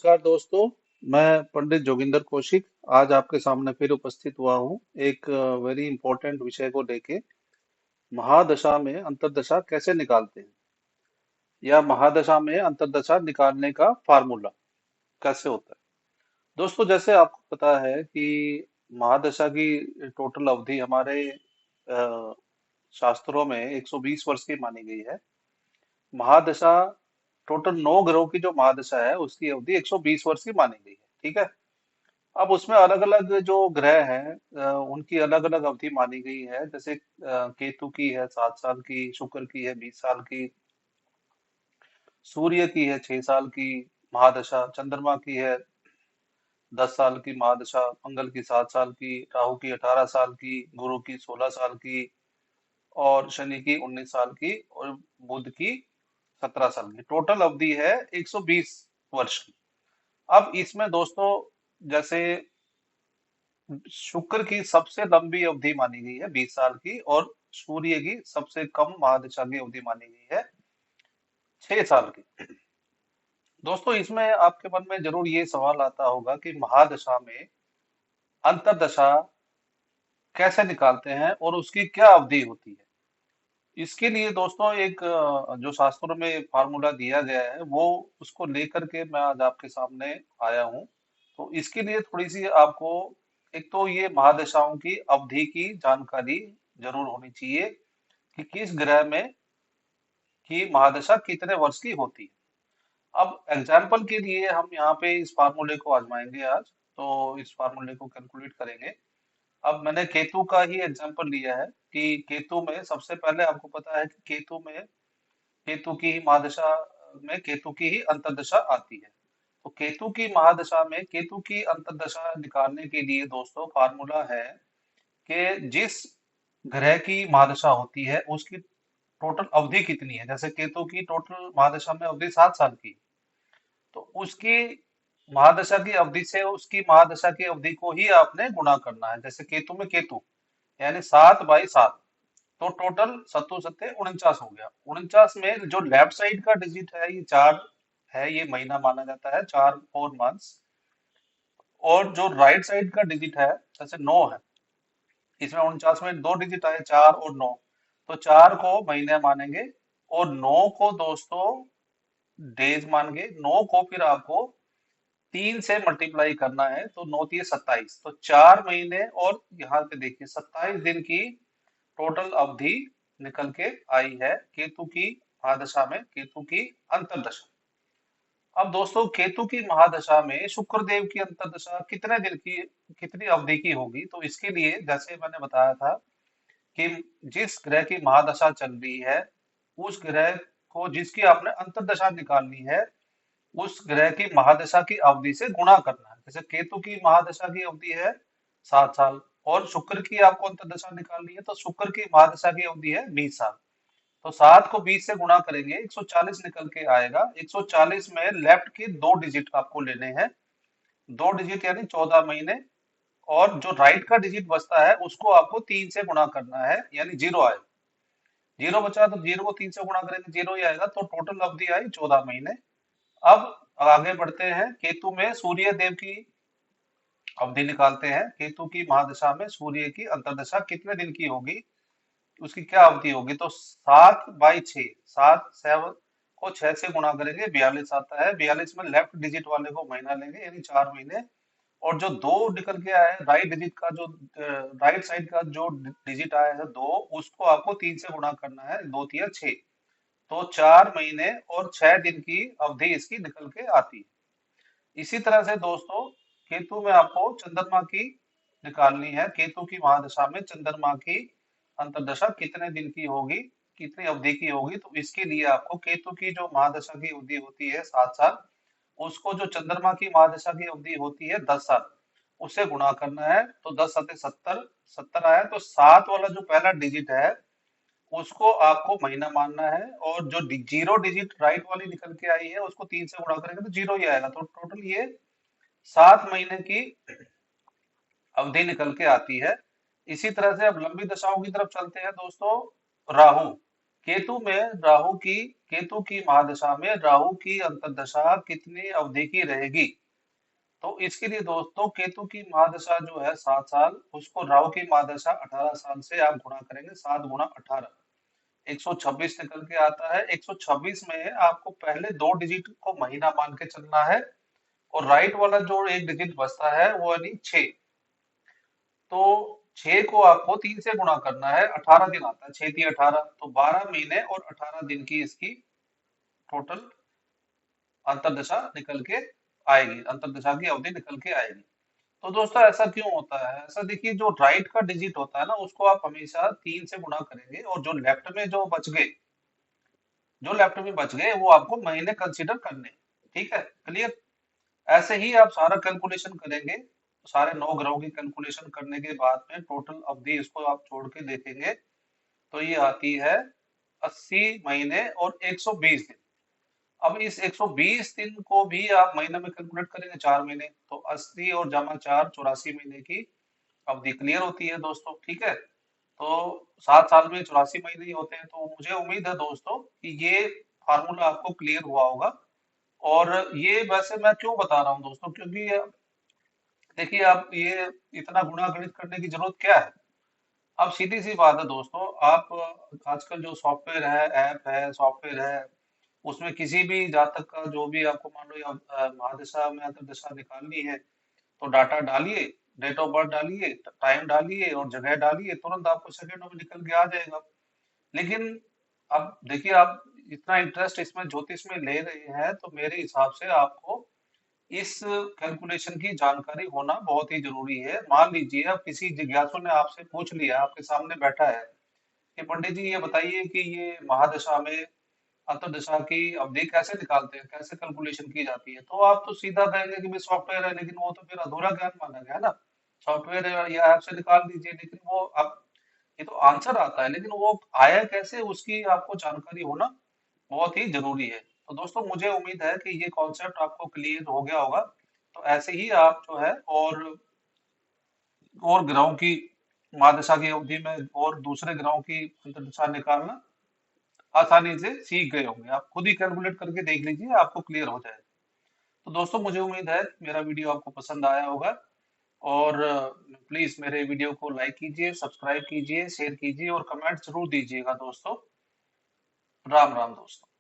नमस्कार दोस्तों। मैं पंडित जोगिंदर कौशिक आज आपके सामने फिर उपस्थित हुआ हूँ एक वेरी इंपॉर्टेंट विषय को लेके। महादशा में अंतर्दशा कैसे निकालते हैं या महादशा में अंतर्दशा निकालने का फार्मूला कैसे होता है। दोस्तों, जैसे आपको पता है कि महादशा की टोटल अवधि हमारे शास्त्रों में 120 वर्ष की मानी गई है। महादशा टोटल 9 ग्रहों की जो महादशा है उसकी अवधि 120 वर्ष की मानी गई है। ठीक है। अब उसमें अलग अलग जो ग्रह हैं उनकी अलग अलग अवधि मानी गई है। जैसे केतु की है 7 साल की, शुक्र की है 20 साल की, सूर्य की है 6 साल की महादशा, चंद्रमा की है 10 साल की महादशा, मंगल की 7 साल की, राहु की 18 साल की, गुरु की 16 साल की, और शनि की 19 साल की, और बुध की 17 साल की। टोटल अवधि है 120 वर्ष की। अब इसमें दोस्तों, जैसे शुक्र की सबसे लंबी अवधि मानी गई है 20 साल की, और सूर्य की सबसे कम महादशा की अवधि मानी गई है 6 साल की। दोस्तों, इसमें आपके मन में जरूर ये सवाल आता होगा कि महादशा में अंतर्दशा कैसे निकालते हैं और उसकी क्या अवधि होती है। इसके लिए दोस्तों एक जो शास्त्रों में फार्मूला दिया गया है वो उसको लेकर के मैं आज आपके सामने आया हूँ। तो इसके लिए थोड़ी सी आपको एक तो ये महादशाओं की अवधि की जानकारी जरूर होनी चाहिए कि किस ग्रह में की महादशा कितने वर्ष की होती है। अब एग्जाम्पल के लिए हम यहाँ पे इस फार्मूले को आजमाएंगे आज। तो इस फार्मूले को कैलकुलेट करेंगे। अब मैंने केतु का ही एग्जांपल लिया है कि केतु में सबसे पहले आपको पता है कि केतु की ही महादशा में केतु की ही अंतर्दशा आती है। तो केतु की महादशा में केतु की अंतर्दशा निकालने के लिए दोस्तों फार्मूला है कि जिस ग्रह की महादशा होती है उसकी टोटल अवधि कितनी है। जैसे केतु की टोटल महादशा में अवधि 7 साल की, तो उसकी महादशा की अवधि से उसकी महादशा की अवधि को ही आपने गुणा करना है। जैसे केतु में केतु यानी 7/7, तो टोटल सत्तू सत्ते 49 हो गया। 49 में जो लेफ्ट साइड का डिजिट है ये 4 है, ये महीना माना जाता है, 4 4 मंथ्स। और जो राइट साइड का डिजिट है जैसे 9 है, इसमें 49 में दो डिजिट आए 4 और 9, तो 4 को महीने मानेंगे और 9 को दोस्तों डेज मान के 9 को फिर आपको 3 से मल्टीप्लाई करना है। तो 9 3 27, तो 4 महीने और यहाँ पे देखिए 27 दिन की टोटल अवधि निकल के आई है केतु की महादशा में, केतु की अंतर्दशा। अब दोस्तों, केतु की महादशा में शुक्र देव की अंतर्दशा कितने दिन की, कितनी अवधि की होगी। तो इसके लिए जैसे मैंने बताया था कि जिस ग्रह की महादशा चल रही है उस ग्रह को, जिसकी आपने अंतर्दशा निकालनी है, उस ग्रह की महादशा की अवधि से गुणा करना है। जैसे केतु की महादशा की अवधि है 7 साल, और शुक्र की आपको अंतर्दशा निकालनी है, तो शुक्र की महादशा की अवधि है 20 साल। तो 7 को 20 से गुणा करेंगे 140 निकल के आएगा। 140 में लेफ्ट के दो डिजिट आपको लेने हैं, दो डिजिट यानी 14 महीने। और जो राइट का डिजिट बचता है उसको आपको 3 से गुणा करना है, यानी जीरो आएगा। जीरो बचा तो जीरो को 3 से गुणा करेंगे, जीरो ही आएगा। तो टोटल अवधि आई 14 महीने। अब आगे बढ़ते हैं, केतु में सूर्य देव की अवधि निकालते हैं। केतु की महादशा में सूर्य की अंतर्दशा कितने दिन की होगी, उसकी क्या अवधि होगी। तो 7/6, 7 को 6 से गुणा करेंगे 42 आता है। 42 में लेफ्ट डिजिट वाले को महीना लेंगे यानी 4 महीने। और जो दो निकल के आया है राइट डिजिट का, जो राइट साइड का जो डिजिट आया है दो, उसको आपको 3 से गुणा करना है, 2 3 6, तो 4 महीने और 6 दिन की अवधि इसकी निकल के आती है। इसी तरह से दोस्तों, केतु में आपको चंद्रमा की निकालनी है। केतु की महादशा में चंद्रमा की अंतर्दशा कितने दिन की होगी, कितनी अवधि की होगी। तो इसके लिए आपको केतु की जो महादशा की अवधि होती है 7 साल, उसको जो चंद्रमा की महादशा की अवधि होती है 10 साल, उससे गुणा करना है। तो 10 7 70, 70 आया। तो 7 वाला जो पहला डिजिट है उसको आपको महीना मानना है, और जो जीरो डिजिट राइट वाली निकल के आई है उसको 3 से गुणा करेंगे तो जीरो ही आएगा। तो टोटल ये 7 महीने की अवधि निकल के आती है। इसी तरह से अब लंबी दशाओं की तरफ चलते हैं दोस्तों। राहु केतु में राहु की केतु की महादशा में राहु की अंतर्दशा कितनी अवधि की रहेगी? तो इसके लिए दोस्तों केतु की महादशा जो है 7 साल, उसको राहु की महादशा 18 साल से आप गुणा करेंगे। 7 गुणा 18, 126 निकल के आता है। 126 में आपको पहले 2 डिजिट को महीना मान के चलना है, और राइट वाला जो एक डिजिट बचता है वो यानी 6। तो 6 को आपको 3 से गुणा करना है। 18 दिन आता है, 6 × 3 = 18, तो 12 महीने और 18 दिन की इसकी टोटल अंतरदशा निकल के आएगी, अंतरदशा की अवधि निकल के आएगी। तो दोस्तों ऐसा क्यों होता है? ऐसा देखिए, जो राइट का डिजिट होता है ना, उसको आप हमेशा 3 से गुणा करेंगे, और जो लेफ्ट में जो लेफ्ट में बच गए वो आपको महीने कंसीडर करने हैं। ठीक है, क्लियर? ऐसे ही आप सारा कैलकुलेशन करेंगे। सारे 9 ग्रहों की कैलकुलेशन करने के बाद में टोटल अवधि इसको आप जोड़ के देखेंगे, तो ये आती है 80 महीने और 120 दिन। अब इस 120 दिन को भी आप महीने में कैलकुलेट करेंगे, 4 महीने, तो 80 और जमा 4 84 महीने की अवधि क्लियर होती है दोस्तों। ठीक है, तो 7 साल में 84 महीने ही होते हैं। तो मुझे उम्मीद है दोस्तों कि ये फार्मूला आपको क्लियर हुआ होगा। और ये वैसे मैं क्यों बता रहा हूँ दोस्तों, क्योंकि देखिए, आप ये इतना गुणा गणित करने की जरूरत क्या है? अब सीधी सी बात है दोस्तों, आप आजकल जो सॉफ्टवेयर है, ऐप है, सॉफ्टवेयर है, उसमें किसी भी जातक का जो भी आपको मान लो, या महादशा में अंतर्दशा निकालनी है, तो डाटा डालिए, डेट ऑफ बर्थ डालिए, टाइम डालिए और जगह डालिए, तुरंत आपको सेकंडों में निकल के आ जाएगा। लेकिन अब देखिए, आप इतना इंटरेस्ट इसमें ज्योतिष में ले रहे हैं, तो मेरे हिसाब से आपको इस कैलकुलेशन की जानकारी होना बहुत ही जरूरी है। मान लीजिए अब किसी जिज्ञासु ने आपसे पूछ लिया, आपके सामने बैठा है कि पंडित जी ये बताइए कि ये महादशा में अंतर्दशा की अवधि कैसे निकालते हैं, कैसे कैलकुलेशन की जाती है, तो आप तो सीधा कहेंगे कि भाई सॉफ्टवेयर है, लेकिन वो तो फिर अधूरा ज्ञान माना गया ना। सॉफ्टवेयर या ऐप से निकाल दीजिए, लेकिन वो अब ये तो आंसर आता है, लेकिन वो आया कैसे उसकी आपको जानकारी होना बहुत ही जरूरी है। तो दोस्तों मुझे उम्मीद है कि ये कॉन्सेप्ट आपको क्लियर हो गया होगा। तो ऐसे ही आप जो है, और ग्रहों की महादशा की अवधि में और दूसरे ग्रहों की अंतर्दशा निकालना आसानी से सीख गए होंगे। आप खुद ही कैलकुलेट करके देख लीजिए, आपको क्लियर हो जाएगा। तो दोस्तों मुझे उम्मीद है मेरा वीडियो आपको पसंद आया होगा। और प्लीज मेरे वीडियो को लाइक कीजिए, सब्सक्राइब कीजिए, शेयर कीजिए और कमेंट जरूर दीजिएगा दोस्तों। राम राम दोस्तों।